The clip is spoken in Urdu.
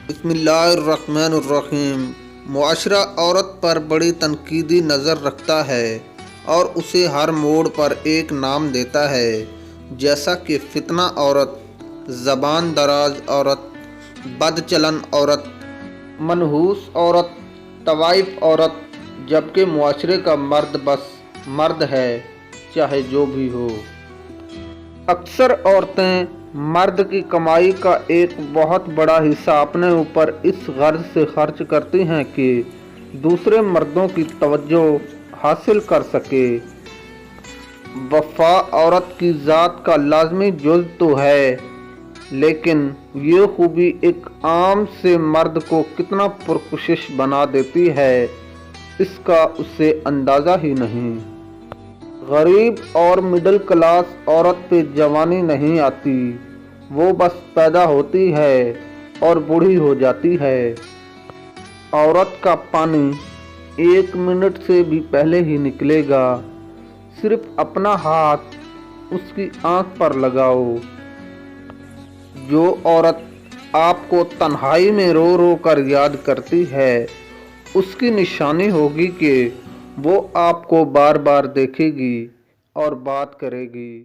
بسم اللہ الرحمن الرحیم۔ معاشرہ عورت پر بڑی تنقیدی نظر رکھتا ہے اور اسے ہر موڑ پر ایک نام دیتا ہے، جیسا کہ فتنہ عورت، زبان دراز عورت، بد چلن عورت، منحوس عورت، طوائف عورت، جبکہ معاشرے کا مرد بس مرد ہے، چاہے جو بھی ہو۔ اکثر عورتیں مرد کی کمائی کا ایک بہت بڑا حصہ اپنے اوپر اس غرض سے خرچ کرتی ہیں کہ دوسرے مردوں کی توجہ حاصل کر سکے۔ وفا عورت کی ذات کا لازمی جز تو ہے، لیکن یہ خوبی ایک عام سے مرد کو کتنا پرکشش بنا دیتی ہے، اس کا اسے اندازہ ہی نہیں۔ غریب اور مڈل کلاس عورت پہ جوانی نہیں آتی، وہ بس پیدا ہوتی ہے اور بوڑھی ہو جاتی ہے۔ عورت کا پانی 1 منٹ سے بھی پہلے ہی نکلے گا، صرف اپنا ہاتھ اس کی آنکھ پر لگاؤ۔ جو عورت آپ کو تنہائی میں رو رو کر یاد کرتی ہے، اس کی نشانی ہوگی کہ وہ آپ کو بار بار دیکھے گی اور بات کرے گی۔